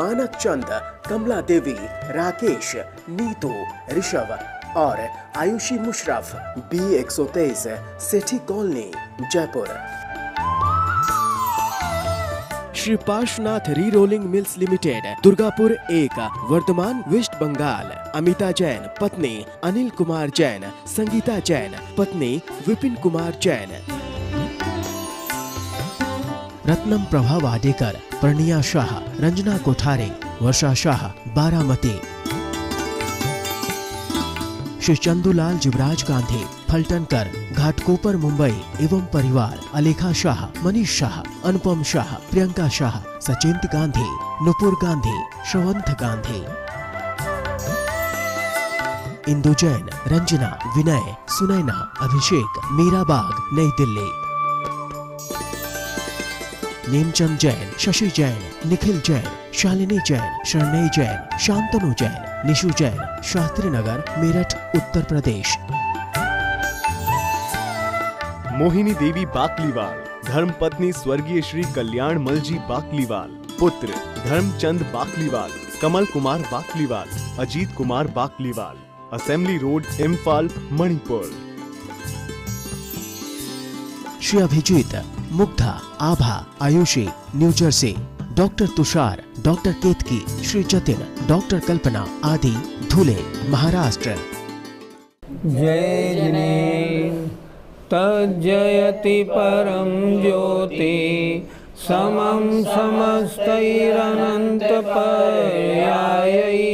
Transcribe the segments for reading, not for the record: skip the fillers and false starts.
मानक चंद, कमला देवी, राकेश, नीतू, ऋषभ और Ayushi Musharraf, B123 Sethi colony, Jaipur. Shri Parshvanath re rolling mills limited, Durgapur 1, Vardhaman, West Bengal. Amita Jain, पत्नी अनिल कुमार जैन, संगीता जैन, पत्नी विपिन कुमार जैन। रत्नम प्रभा वाडेकर, प्रणिया शाह, रंजना कोठारे, वर्षा शाह, बारामती। श्री चंदूलाल जुबराज गांधी, फलटनकर, घाटकोपर, मुंबई एवं परिवार। अलेखा शाह, मनीष शाह, अनुपम शाह, प्रियंका शाह, सचिंत गांधी, नुपुर गांधी, श्रवंत गांधी। इंदु जैन, रंजना, विनय, सुनैना, अभिषेक, मीराबाग, नई दिल्ली। नेमचंद जैन, शशि जैन, निखिल जैन, शालिनी जैन, शरणई जैन, शांतनु जैन, निशु जैन, शास्त्री नगर, मेरठ, उत्तर प्रदेश। मोहिनी देवी बाकलीवाल, धर्मपत्नी स्वर्गीय श्री कल्याण मलजी बाकलीवाल। पुत्र Dharamchand Bakliwal, Kamal Kumar Bakliwal, Ajit Kumar Bakliwal. Assembly road, Imphal, Manipur. Shri Abhijit, Mugdha, Abha, Ayushi, New Jersey. Doctor Tushar, doctor Ketki, Shri Jatin, doctor Kalpana आदि, धुले, महाराष्ट्र। जय जिनेन्द्र तज्जयति परम ज्योति, समं समस्तैरनंत पर्यायै,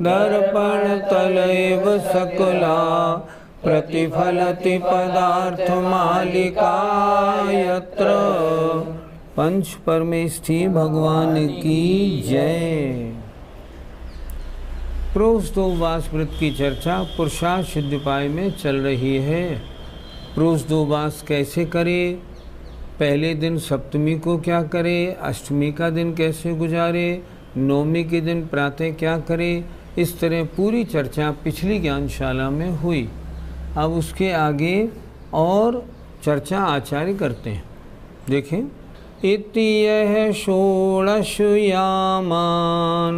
दर्पण तलैव सकला, प्रतिफलति पदार्थ मालिका यत्र। पंच परमेष्ठी भगवान की जय। प्रोष्ठोपवास व्रत की चर्चा पुरुषार्थ सिद्धिपाय में चल रही है। प्रोष्ठोपवास कैसे करें, पहले दिन सप्तमी को क्या करें, अष्टमी का दिन कैसे गुजारे, नवमी के दिन प्रातः क्या करें, इस तरह पूरी चर्चा पिछली ज्ञानशाला में हुई। अब उसके आगे और चर्चा आचार्य करते हैं। देखें, इति यह षोडश यामान,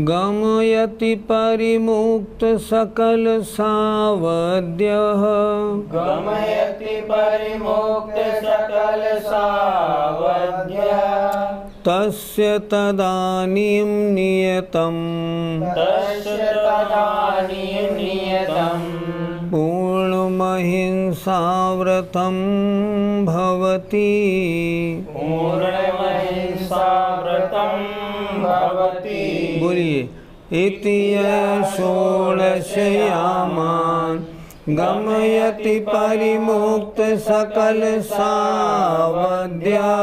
गमयति परिमुक्त सकल सावद्यः, तस्य तदानीं नियतं, पूर्णमहिंसाव्रतं भवति। बोलिए, इति षोडश यामान, गमयति परिमुक्त सकल सावद्या,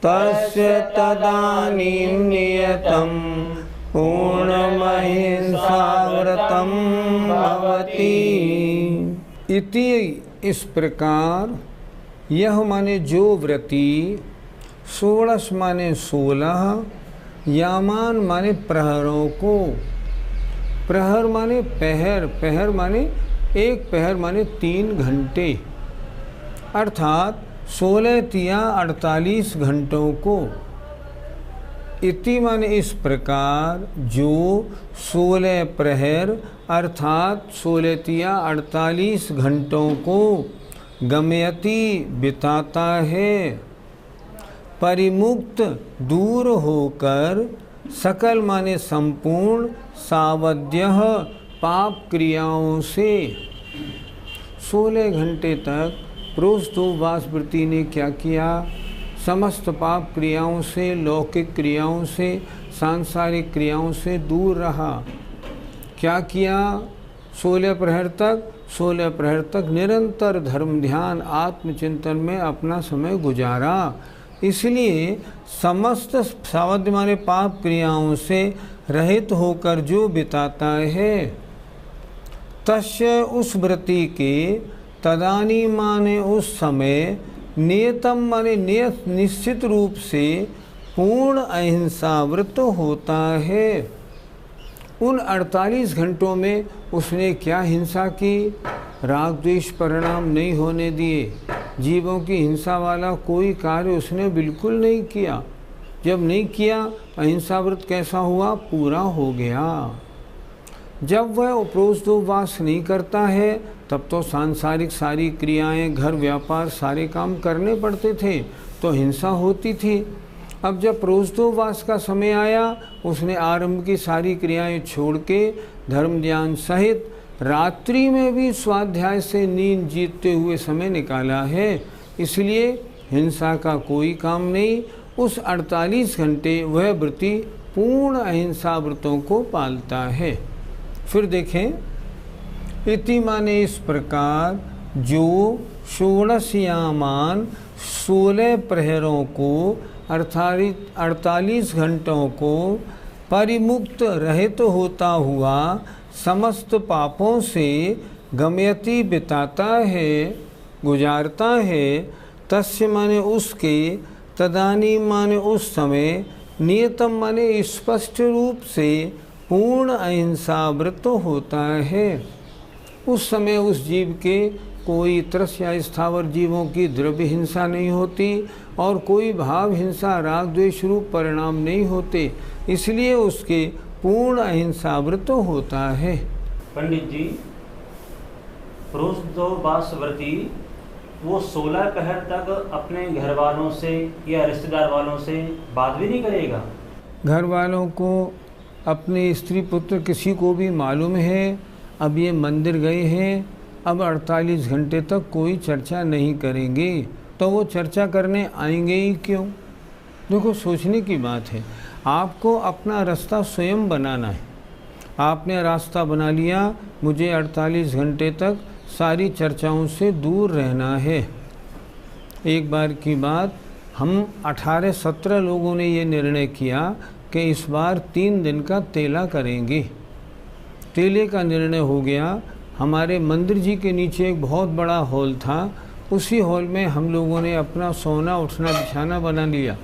तस्य तदानीं नियतं, पूर्णमहिंसाव्रतं भवति। इति इस प्रकार, यह माने जो व्रती, षोडश माने 16, यामान माने प्रहरों को, प्रहर माने पहर, पहर माने एक पहर माने 3 घंटे, अर्थात 16 तिया 48 घंटों को। इति माने इस प्रकार, जो 16 प्रहर अर्थात 16 तिया 48 घंटों को गमयति बिताता है, परिमुक्त दूर होकर, सकल माने संपूर्ण, सावध्यः पाप क्रियाओं से। 16 घंटे तक प्रोष्ठोपवास व्रती ने क्या किया, समस्त पाप क्रियाओं से, लौकिक क्रियाओं से, सांसारिक क्रियाओं से दूर रहा। क्या किया, 16 प्रहर तक निरंतर धर्म ध्यान आत्मचिंतन में अपना समय गुजारा। इसलिए समस्त सावध्य माने पाप क्रियाओं से रहित होकर जो बिताता है, तस्य उस व्रती के, तदानी माने उस समय, नियतम माने निश्चित रूप से पूर्ण अहिंसा व्रत होता है। उन 48 घंटों में उसने क्या हिंसा की? राग द्वेष परिणाम नहीं होने दिए, जीवों की हिंसा वाला कोई कार्य उसने बिल्कुल नहीं किया। जब नहीं किया, अहिंसा व्रत कैसा हुआ? पूरा हो गया। जब वह उपरोषदोपवास नहीं करता है तब तो सांसारिक सारी क्रियाएं, घर व्यापार सारे काम करने पड़ते थे, तो हिंसा होती थी। अब जब उपरोषदोपवास का समय आया, उसने आरंभ की सारी क्रियाएं छोड़ के धर्म ध्यान सहित रात्रि में भी स्वाध्याय से नींद जीतते हुए समय निकाला है। इसलिए हिंसा का कोई काम नहीं। उस 48 घंटे वह व्रती पूर्ण अहिंसा व्रतों को पालता है। फिर देखें, इति माने इस प्रकार जो 16 16 प्रहरों को अर्थात 48 घंटों को परिमुक्त रहित होता हुआ समस्त पापों से गमयति बिताता है, गुजारता है, तस्य माने उसके, तदानी माने उस समय, नियतम माने स्पष्ट रूप से पूर्ण अहिंसा व्रत होता है। उस समय उस जीव के कोई तरस या स्थावर जीवों की द्रव्य हिंसा नहीं होती और कोई भाव हिंसा राग द्वेष रूप परिणाम नहीं होते, इसलिए उसके पूर्ण अहिंसा व्रत होता है। पंडित जी, उपरोषदोपवास व्रती वो 16 पहर तक अपने घर वालों से या रिश्तेदार वालों से बात भी नहीं करेगा? घर वालों को, अपने स्त्री पुत्र किसी को भी मालूम है अब ये मंदिर गए हैं, अब 48 घंटे तक कोई चर्चा नहीं करेंगे, तो वो चर्चा करने आएंगे ही क्यों? देखो, सोचने की बात है। आपको अपना रास्ता स्वयं बनाना है। आपने रास्ता बना लिया, मुझे 48 घंटे तक सारी चर्चाओं से दूर रहना है। एक बार की बात, हम 18-17 लोगों ने ये निर्णय किया कि इस बार 3 दिन का तेला करेंगे। तेले का निर्णय हो गया। हमारे मंदिर जी के नीचे एक बहुत बड़ा हॉल था, उसी हॉल में हम लोगों ने अपना सोना उठना बिछाना बना लिया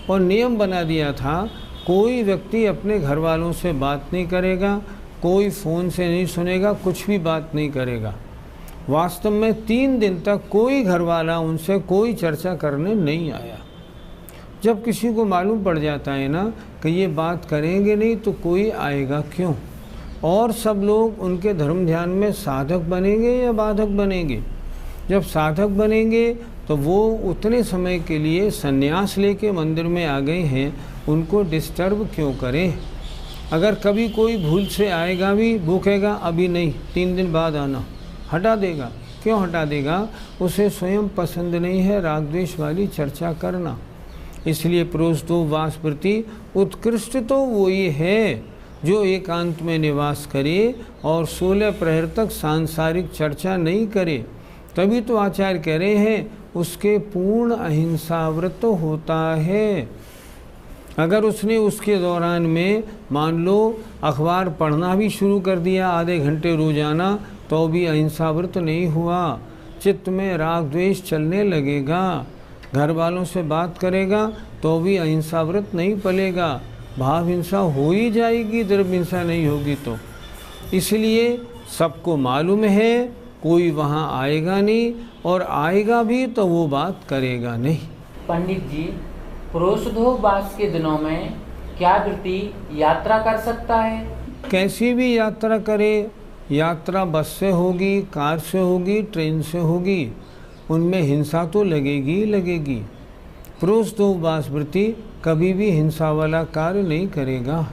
और नियम बना दिया था, कोई व्यक्ति अपने घर वालों से बात नहीं करेगा, कोई फ़ोन से नहीं सुनेगा, कुछ भी बात नहीं करेगा। वास्तव में 3 दिन तक कोई घर वाला उनसे कोई चर्चा करने नहीं आया। जब किसी को मालूम पड़ जाता है ना कि ये बात करेंगे नहीं तो कोई आएगा क्यों, और सब लोग उनके धर्म ध्यान में साधक बनेंगे या बाधक बनेंगे? जब साधक बनेंगे तो वो उतने समय के लिए संन्यास लेके मंदिर में आ गए हैं, उनको डिस्टर्ब क्यों करें? अगर कभी कोई भूल से आएगा भी, वो कहेगा अभी नहीं, 3 दिन बाद आना, हटा देगा। क्यों हटा देगा? उसे स्वयं पसंद नहीं है राग द्वेष वाली चर्चा करना। इसलिए उपरोषदोपवास व्रती उत्कृष्ट तो वही है जो एकांत में निवास करे और 16 प्रहर तक सांसारिक चर्चा नहीं करे। तभी तो आचार्य कह रहे हैं उसके पूर्ण अहिंसा व्रत होता है। अगर उसने उसके दौरान में मान लो अखबार पढ़ना भी शुरू कर दिया आधे घंटे रोजाना, तो भी अहिंसा व्रत नहीं हुआ। चित्त में राग द्वेष चलने लगेगा, घर वालों से बात करेगा तो भी अहिंसा व्रत नहीं पलेगा, भाव हिंसा हो ही जाएगी, द्रव्य हिंसा नहीं होगी। तो इसलिए सबको मालूम है कोई वहाँ आएगा नहीं, और आएगा भी तो वो बात करेगा नहीं। पंडित जी, उपरोषदोपवास के दिनों में क्या व्यक्ति यात्रा कर सकता है? कैसी भी यात्रा करे, यात्रा बस से होगी, कार से होगी, ट्रेन से होगी, उनमें हिंसा तो लगेगी लगेगी। उपरोषदोपवास व्रती कभी भी हिंसा वाला कार्य नहीं करेगा,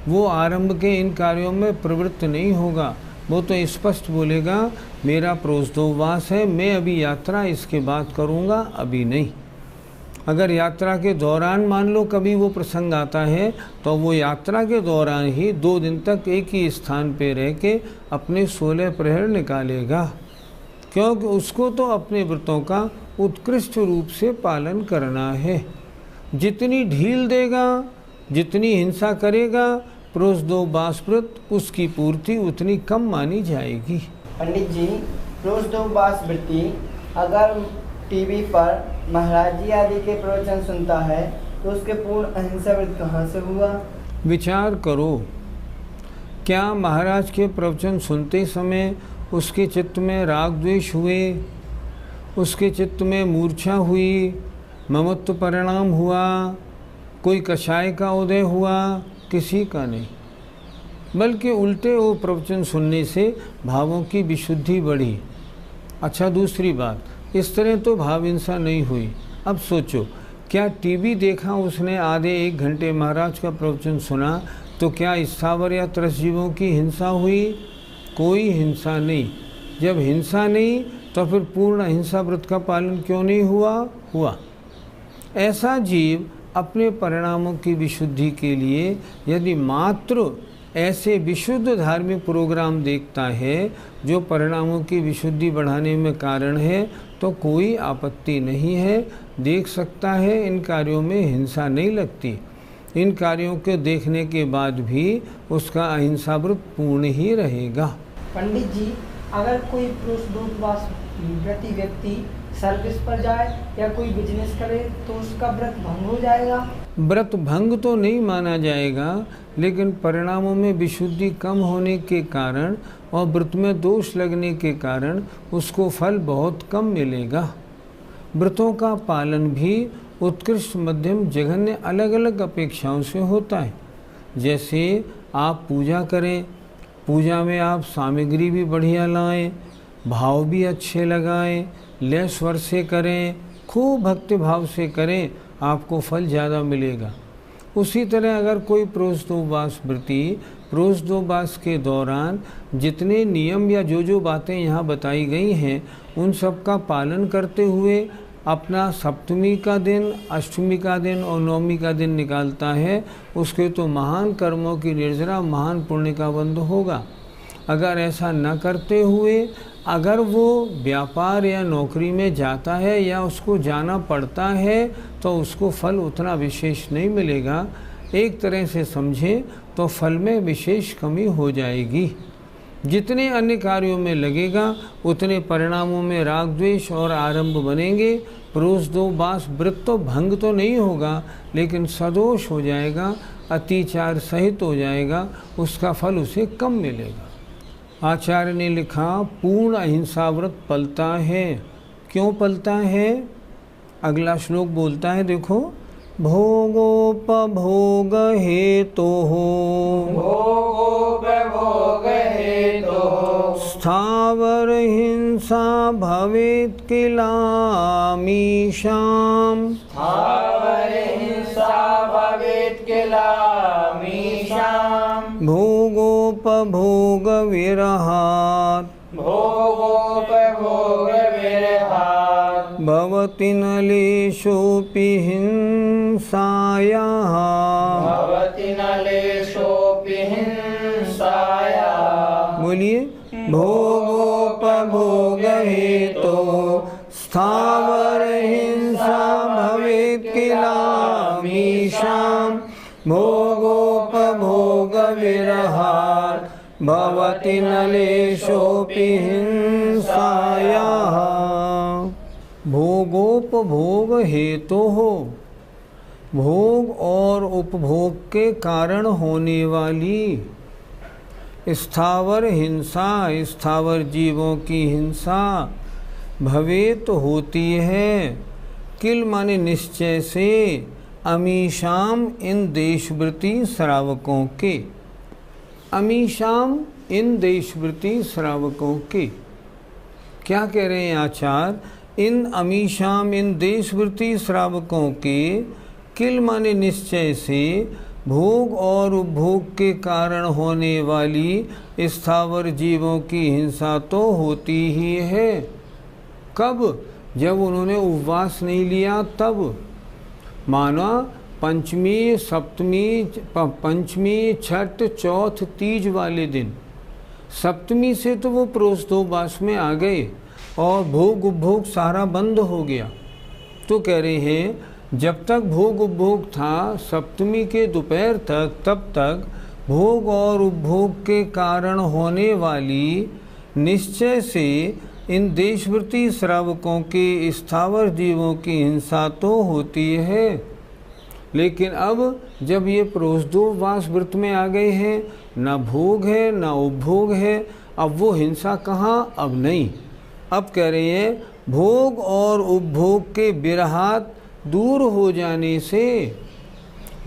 वो आरंभ के इन कार्यों में प्रवृत्त नहीं होगा। वो तो स्पष्ट बोलेगा मेरा उपरोषदोपवास है, मैं अभी यात्रा इसके बाद करूँगा, अभी नहीं। अगर यात्रा के दौरान मान लो कभी वो प्रसंग आता है तो वो यात्रा के दौरान ही 2 दिन तक एक ही स्थान पे रह के अपने 16 प्रहर निकालेगा, क्योंकि उसको तो अपने व्रतों का उत्कृष्ट रूप से पालन करना है। जितनी ढील देगा, जितनी हिंसा करेगा, उपरोषदोपवास व्रत उसकी पूर्ति उतनी कम मानी जाएगी। पंडित जी, उपरोषदोपवास व्रती अगर टीवी पर महाराज जी आदि के प्रवचन सुनता है तो उसके पूर्ण अहिंसा व्रत कहाँ से हुआ? विचार करो, क्या महाराज के प्रवचन सुनते समय उसके चित्त में राग द्वेष हुए, उसके चित्त में मूर्छा हुई, ममत्व परिणाम हुआ, कोई कषाय का उदय हुआ? किसी का नहीं, बल्कि उल्टे वो प्रवचन सुनने से भावों की विशुद्धि बढ़ी। अच्छा, दूसरी बात, इस तरह तो भाव हिंसा नहीं हुई। अब सोचो, क्या टीवी देखा उसने, आधे 1 घंटे महाराज का प्रवचन सुना, तो क्या स्थावर या त्रसजीवों की हिंसा हुई? कोई हिंसा नहीं। जब हिंसा नहीं तो फिर पूर्ण अहिंसा व्रत का पालन क्यों नहीं हुआ? ऐसा जीव अपने परिणामों की विशुद्धि के लिए यदि मात्र ऐसे विशुद्ध धार्मिक प्रोग्राम देखता है जो परिणामों की विशुद्धि बढ़ाने में कारण है, तो कोई आपत्ति नहीं है, देख सकता है। इन कार्यों में हिंसा नहीं लगती। इन कार्यों को देखने के बाद भी उसका अहिंसा व्रत पूर्ण ही रहेगा। पंडित जी, अगर कोई पुरुष दूतवास व्रती व्यक्ति सर्विस पर जाए या कोई बिजनेस करे तो उसका व्रत भंग हो जाएगा? व्रत भंग तो नहीं माना जाएगा, लेकिन परिणामों में विशुद्धि कम होने के कारण और व्रत में दोष लगने के कारण उसको फल बहुत कम मिलेगा। व्रतों का पालन भी उत्कृष्ट, मध्यम, जघन्य अलग अलग अपेक्षाओं से होता है। जैसे आप पूजा करें, पूजा में आप सामग्री भी बढ़िया लाएं, भाव भी अच्छे लगाएं, लय स्वर से करें, खूब भक्ति भाव से करें, आपको फल ज़्यादा मिलेगा। उसी तरह अगर कोई प्रोषदोपवास व्रती प्रोषदोपवास के दौरान जितने नियम या जो बातें यहाँ बताई गई हैं उन सब का पालन करते हुए अपना सप्तमी का दिन, अष्टमी का दिन और नवमी का दिन निकालता है, उसके तो महान कर्मों की निर्जरा, महान पुण्य का बंध होगा। अगर ऐसा न करते हुए अगर वो व्यापार या नौकरी में जाता है या उसको जाना पड़ता है तो उसको फल उतना विशेष नहीं मिलेगा। एक तरह से समझें तो फल में विशेष कमी हो जाएगी। जितने अन्य कार्यों में लगेगा उतने परिणामों में राग द्वेष और आरंभ बनेंगे। प्रोषदोपवास व्रत तो भंग तो नहीं होगा, लेकिन सदोष हो जाएगा, अतिचार सहित हो जाएगा, उसका फल उसे कम मिलेगा। आचार्य ने लिखा, पूर्ण अहिंसा व्रत पलता है। क्यों पलता है? अगला श्लोक बोलता है, देखो, भोगोपभोग हेतोः स्थावर हिंसा भवेत् किलामीशाम् भोगोपभोग विरहात् भवति नलेशोऽपि हिंसायाः बोलिए, भोगोपभोग हेतोः स्थावर हिंसा भवेत् किलामीशाम् भोगोपभोग विरहात् भवति नलेशोऽपि हिंसायाः। भोगोपभोग हेतोः, भोग और उपभोग के कारण होने वाली स्थावर हिंसा, स्थावर जीवों की हिंसा भवेत होती है, किल माने निश्चय से, अमीशाम इन देशवृत्ति श्रावकों के, अमीशाम इन देशवृत्ति श्रावकों के। क्या कह रहे हैं आचार्य? इन अमीशाम इन देशवृत्ति श्रावकों के, किल माने निश्चय से, भोग और उपभोग के कारण होने वाली स्थावर जीवों की हिंसा तो होती ही है। कब? जब उन्होंने उपवास नहीं लिया तब। माना पंचमी, सप्तमी, पंचमी, छठ, चौथ, तीज वाले दिन, सप्तमी से तो वो प्रोषदोपवास में आ गए और भोग उपभोग सारा बंद हो गया। तो कह रहे हैं जब तक भोग उपभोग था सप्तमी के दोपहर तक, तब तक भोग और उपभोग के कारण होने वाली निश्चय से इन देशवृत्ति श्रावकों के स्थावर जीवों की हिंसा तो होती है। लेकिन अब जब ये प्रोषदोपवास व्रत में आ गए हैं, ना भोग है ना उपभोग है, अब वो हिंसा कहाँ, अब नहीं। अब कह रहे हैं भोग और उपभोग के विरहात दूर हो जाने से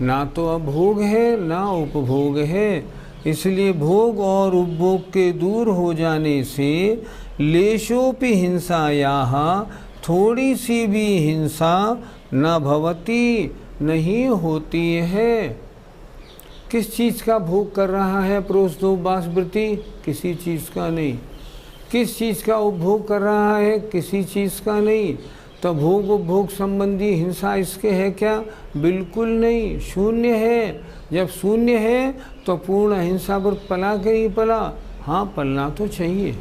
ना तो अब भोग है ना उपभोग है, इसलिए भोग और उपभोग के दूर हो जाने से लेशोपि हिंसायाः, थोड़ी सी भी हिंसा न भवति, नहीं होती है। किस चीज़ का भोग कर रहा है प्रोषदोपवास व्रती? किसी चीज़ का नहीं। किस चीज़ का उपभोग कर रहा है? किसी चीज़ का नहीं। तो भोग उपभोग संबंधी हिंसा इसके है क्या? बिल्कुल नहीं, शून्य है। जब शून्य है तो पूर्ण अहिंसा व्रत पला के ही पला। हाँ, पलना तो चाहिए,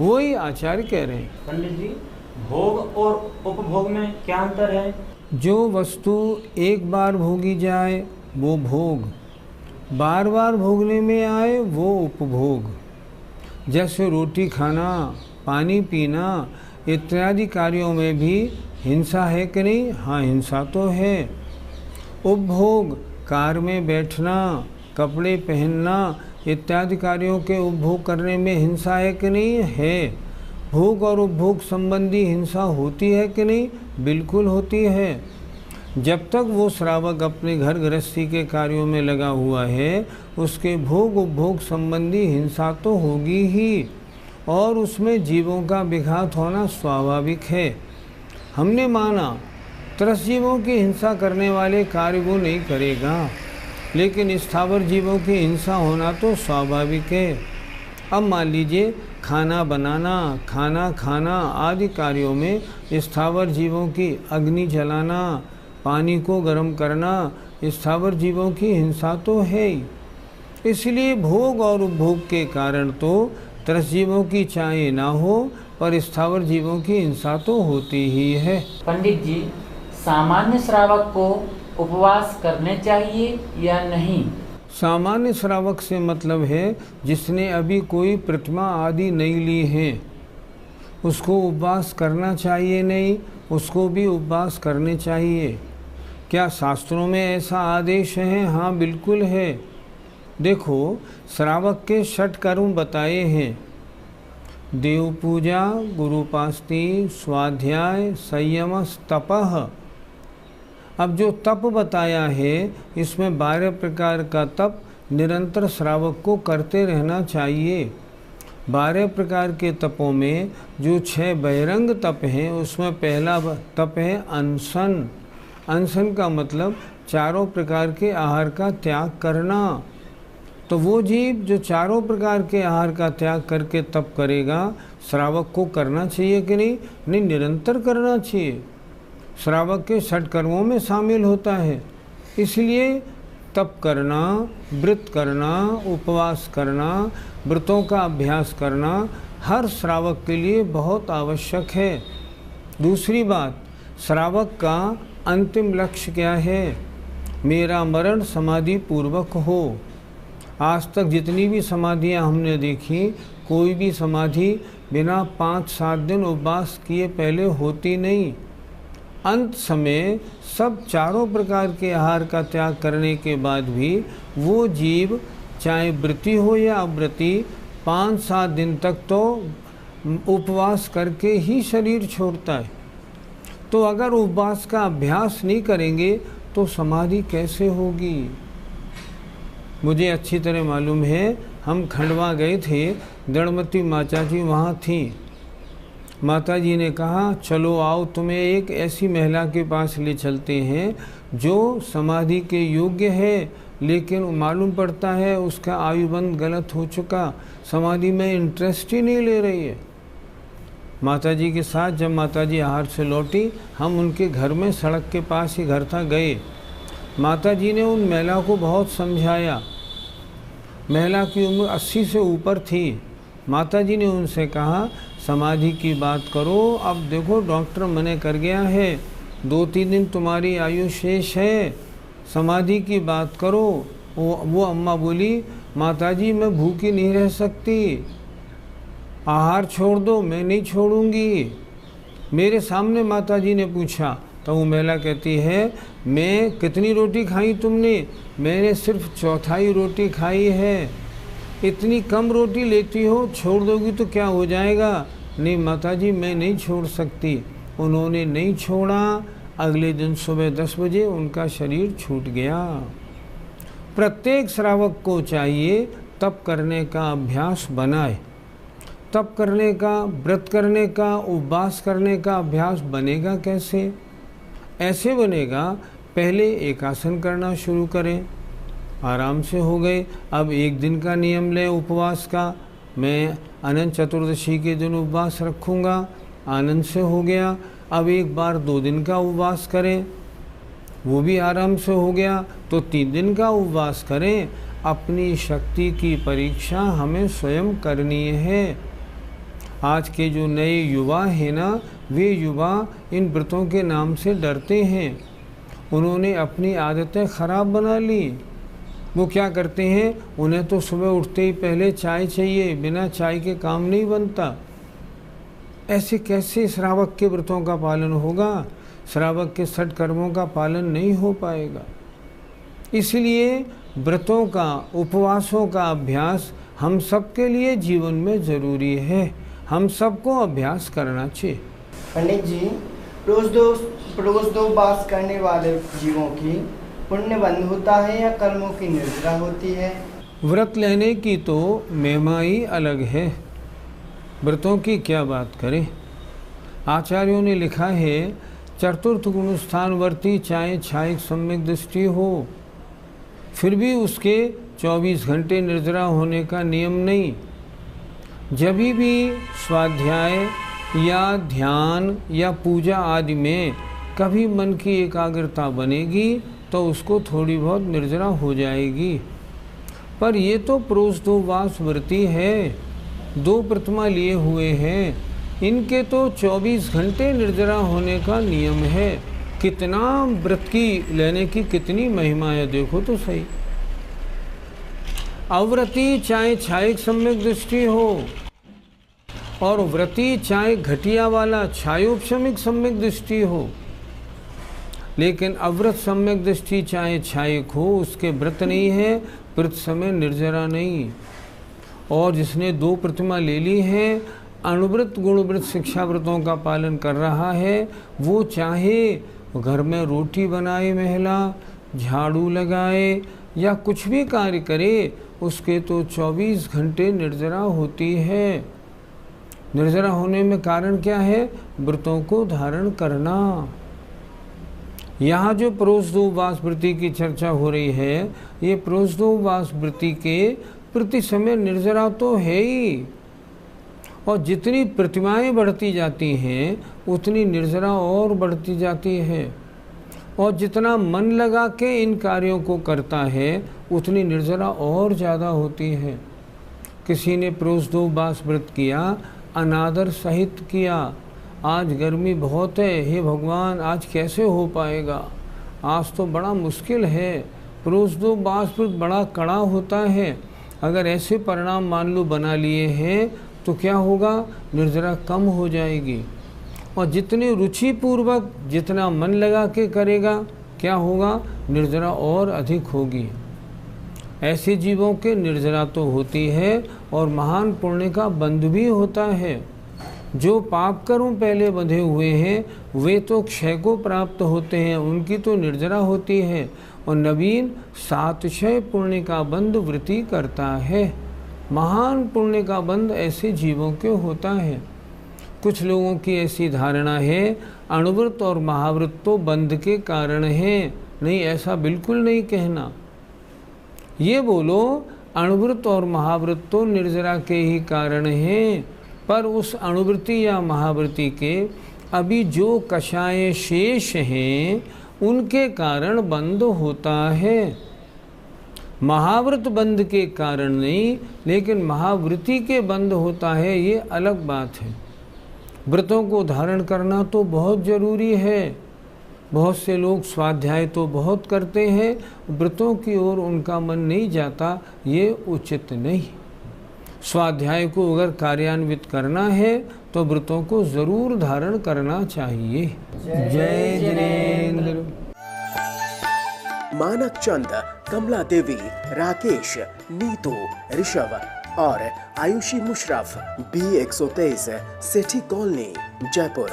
वही आचार्य कह रहे हैं। पंडित जी, भोग और उपभोग में क्या अंतर है? जो वस्तु एक बार भोगी जाए वो भोग, बार बार भोगने में आए वो उपभोग। जैसे रोटी खाना, पानी पीना इत्यादि कार्यों में भी हिंसा है कि नहीं? हाँ, हिंसा तो है। उपभोग, कार में बैठना, कपड़े पहनना इत्यादि कार्यों के उपभोग करने में हिंसा है कि नहीं? है। भोग और उपभोग संबंधी हिंसा होती है कि नहीं? बिल्कुल होती है। जब तक वो श्रावक अपने घर गृहस्थी के कार्यों में लगा हुआ है, उसके भोग उपभोग संबंधी हिंसा तो होगी ही, और उसमें जीवों का विघात होना स्वाभाविक है। हमने माना त्रस्त जीवों की हिंसा करने वाले कार्य वो नहीं करेगा, लेकिन स्थावर जीवों की हिंसा होना तो स्वाभाविक है। अब मान लीजिए खाना बनाना, खाना खाना आदि कार्यों में स्थावर जीवों की अग्नि जलाना, पानी को गर्म करना स्थावर जीवों की हिंसा तो है ही। इसलिए भोग और उपभोग के कारण तो त्रस्त जीवों की चाहे ना हो, पर स्थावर जीवों की हिंसा तो होती ही है। पंडित जी, सामान्य श्रावक को उपवास करने चाहिए या नहीं? सामान्य श्रावक से मतलब है जिसने अभी कोई प्रतिमा आदि नहीं ली है, उसको उपवास करना चाहिए नहीं? उसको भी उपवास करने चाहिए। क्या शास्त्रों में ऐसा आदेश है? हाँ, बिल्कुल है। देखो, श्रावक के 6 कर्म बताए हैं: देव पूजा, गुरुपास्ति, स्वाध्याय, संयम, तपः। अब जो तप बताया है, इसमें 12 प्रकार का तप निरंतर श्रावक को करते रहना चाहिए। 12 प्रकार के तपों में जो 6 बहिरंग तप हैं, उसमें पहला तप है अनशन। अनशन का मतलब चारों प्रकार के आहार का त्याग करना। तो वो जीव जो चारों प्रकार के आहार का त्याग करके तप करेगा, श्रावक को करना चाहिए कि नहीं? नहीं, निरंतर करना चाहिए। श्रावक के 6 कर्मों में शामिल होता है। इसलिए तप करना, व्रत करना, उपवास करना, व्रतों का अभ्यास करना हर श्रावक के लिए बहुत आवश्यक है। दूसरी बात, श्रावक का अंतिम लक्ष्य क्या है? मेरा मरण समाधि पूर्वक हो। आज तक जितनी भी समाधियां हमने देखी, कोई भी समाधि बिना 5-7 दिन उपवास किए पहले होती नहीं। अंत समय सब चारों प्रकार के आहार का त्याग करने के बाद भी वो जीव, चाहे व्रती हो या अव्रती, 5-7 दिन तक तो उपवास करके ही शरीर छोड़ता है। तो अगर उपवास का अभ्यास नहीं करेंगे तो समाधि कैसे होगी? मुझे अच्छी तरह मालूम है, हम खंडवा गए थे, दणमती माता जी वहाँ थी। माता जी ने कहा, चलो आओ, तुम्हें एक ऐसी महिला के पास ले चलते हैं जो समाधि के योग्य है, लेकिन मालूम पड़ता है उसका आयुबंध गलत हो चुका, समाधि में इंटरेस्ट ही नहीं ले रही है। माता जी के साथ जब माता जी आहार से लौटी, हम उनके घर में, सड़क के पास ही घर था, गए। माता जी ने उन महिला को बहुत समझाया। महिला की उम्र 80 से ऊपर थी। माता जी ने उनसे कहा, समाधि की बात करो, अब देखो डॉक्टर मने कर गया है, 2-3 दिन तुम्हारी आयु शेष है, समाधि की बात करो। वो अम्मा बोली, माताजी मैं भूखी नहीं रह सकती, आहार छोड़ दो। मैं नहीं छोड़ूंगी। मेरे सामने माताजी ने पूछा, तो वो महिला कहती है, मैं कितनी रोटी खाई तुमने? मैंने सिर्फ चौथाई रोटी खाई है। इतनी कम रोटी लेती हो, छोड़ दोगी तो क्या हो जाएगा? नहीं माताजी, मैं नहीं छोड़ सकती। उन्होंने नहीं छोड़ा। अगले दिन सुबह 10 बजे उनका शरीर छूट गया। प्रत्येक श्रावक को चाहिए तप करने का अभ्यास बनाए। तप करने का, व्रत करने का, उपवास करने का अभ्यास बनेगा कैसे? ऐसे बनेगा, पहले एक आसन करना शुरू करें, आराम से हो गए। अब एक दिन का नियम लें उपवास का, मैं अनंत चतुर्दशी के दिन उपवास रखूँगा, आनंद से हो गया। अब एक बार 2 दिन का उपवास करें, वो भी आराम से हो गया। तो 3 दिन का उपवास करें। अपनी शक्ति की परीक्षा हमें स्वयं करनी है। आज के जो नए युवा हैं ना, वे युवा इन व्रतों के नाम से डरते हैं। उन्होंने अपनी आदतें ख़राब बना ली। वो क्या करते हैं, उन्हें तो सुबह उठते ही पहले चाय चाहिए, बिना चाय के काम नहीं बनता। ऐसे कैसे श्रावक के व्रतों का पालन होगा? श्रावक के षट कर्मों का पालन नहीं हो पाएगा। इसलिए व्रतों का, उपवासों का अभ्यास हम सबके लिए जीवन में ज़रूरी है। हम सबको अभ्यास करना चाहिए। पंडित जी, रोज दो उपवास करने वाले जीवों की पुण्य बंद होता है या कर्मों की निर्जरा होती है? व्रत लेने की तो महिमा ही अलग है, व्रतों की क्या बात करें। आचार्यों ने लिखा है, चतुर्थ गुण स्थानवर्ती चाहे छायिक सम्यक दृष्टि हो, फिर भी उसके 24 घंटे निर्जरा होने का नियम नहीं। जब भी स्वाध्याय या ध्यान या पूजा आदि में कभी मन की एकाग्रता बनेगी तो उसको थोड़ी बहुत निर्जरा हो जाएगी। पर ये तो प्रोषदोवास व्रती है, 2 प्रतिमा लिए हुए हैं, इनके तो 24 घंटे निर्जरा होने का नियम है। कितना व्रत की लेने की कितनी महिमा है, देखो तो सही। अव्रती चाहे छायिक सम्यक दृष्टि हो और व्रती चाहे घटिया वाला छायोपशमिक सम्यक दृष्टि हो, लेकिन अव्रत सम्यक दृष्टि चाहे छायिक हो, उसके व्रत नहीं है, व्रत समय निर्जरा नहीं। और जिसने 2 प्रतिमा ले ली है, अणुव्रत गुणव्रत शिक्षा व्रतों का पालन कर रहा है, वो चाहे घर में रोटी बनाए महिला, झाड़ू लगाए या कुछ भी कार्य करे, उसके तो 24 घंटे निर्जरा होती है। निर्जरा होने में कारण क्या है? व्रतों को धारण करना। यहाँ जो प्रोषदोवास व्रती की चर्चा हो रही है, ये प्रोषदोवास व्रती के प्रति समय निर्जरा तो है ही, और जितनी प्रतिमाएं बढ़ती जाती हैं उतनी निर्जरा और बढ़ती जाती है, और जितना मन लगा के इन कार्यों को करता है उतनी निर्जरा और ज़्यादा होती है। किसी ने प्रोषदोवास व्रत किया, अनादर सहित किया, आज गर्मी बहुत है, हे भगवान आज कैसे हो पाएगा, आज तो बड़ा मुश्किल है। प्रोषदोवास व्रत बड़ा कड़ा होता है। अगर ऐसे परिणाम मान लो बना लिए हैं तो क्या होगा? निर्जरा कम हो जाएगी। और जितने रुचि पूर्वक, जितना मन लगा के करेगा, क्या होगा? निर्जरा और अधिक होगी। ऐसे जीवों के निर्जरा तो होती है और महान पुण्य का बंध भी होता है। जो पाप कर्म पहले बंधे हुए हैं वे तो क्षय को प्राप्त होते हैं, उनकी तो निर्जरा होती है, और नवीन 7 पुण्य का बंध वृत्ति करता है। महान पुण्य का बंध ऐसे जीवों के होता है। कुछ लोगों की ऐसी धारणा है अणुव्रत और महाव्रत तो बंध के कारण है। नहीं, ऐसा बिल्कुल नहीं कहना। ये बोलो अणुव्रत और महाव्रत तो निर्जरा के ही कारण हैं, पर उस अणुव्रति या महाव्रति के अभी जो कषाय शेष हैं उनके कारण बंध होता है। महाव्रत बंध के कारण नहीं, लेकिन महाव्रति के बंध होता है, ये अलग बात है। व्रतों को धारण करना तो बहुत ज़रूरी है। बहुत से लोग स्वाध्याय तो बहुत करते हैं, व्रतों की ओर उनका मन नहीं जाता, ये उचित नहीं। स्वाध्याय को अगर कार्यान्वित करना है तो व्रतों को जरूर धारण करना चाहिए। जय जिनेंद्र। मानक चंद, कमला देवी, राकेश, नीतू, ऋषभ और Ayushi Musharraf, B123, Sethi colony, Jaipur.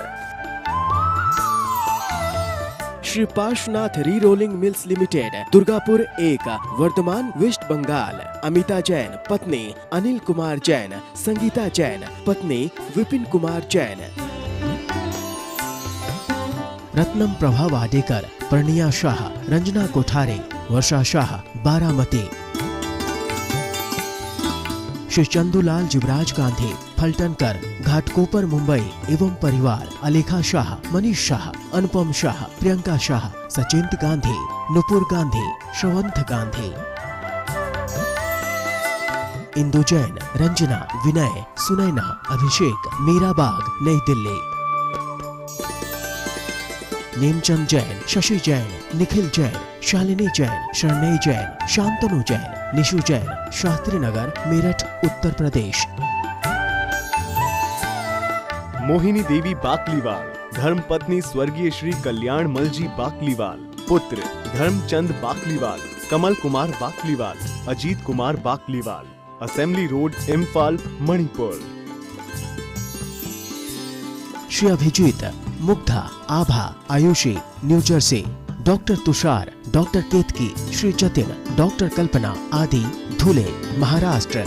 Shri Parshvanath re rolling mills limited, Durgapur 1, Vardhaman, West Bengal. Amita Jain, पत्नी अनिल कुमार जैन, संगीता जैन, पत्नी विपिन कुमार जैन। रत्नम प्रभा वाडेकर, प्रणिया शाह, रंजना कोठारे, वर्षा शाह, बारामती। श्री चंदूलाल जुबराज गांधी, फलटनकर, घाटकोपर, मुंबई एवं परिवार। अलेखा शाह, मनीष शाह, अनुपम शाह, प्रियंका शाह, सचिंत गांधी, नुपुर गांधी, श्रवंत गांधी। इंदु जैन, रंजना, विनय, सुनैना, अभिषेक, मीराबाग, नई दिल्ली। नेमचंद जैन, शशि जैन, निखिल जैन, शालिनी जैन, शरणई जैन, शांतनु जैन, निशु जैन, शास्त्री नगर, मेरठ, उत्तर प्रदेश। मोहिनी देवी बाकलीवाल, धर्मपत्नी स्वर्गीय श्री कल्याण मलजी बाकलीवाल। पुत्र Dharamchand Bakliwal, Kamal Kumar Bakliwal, Ajit Kumar Bakliwal. Assembly road, Imphal, Manipur. Shri Abhijit, Mugdha, Abha, Ayushi, New Jersey. Doctor Tushar, doctor Ketki, Shri Jatin, doctor Kalpana आदि, धुले, महाराष्ट्र।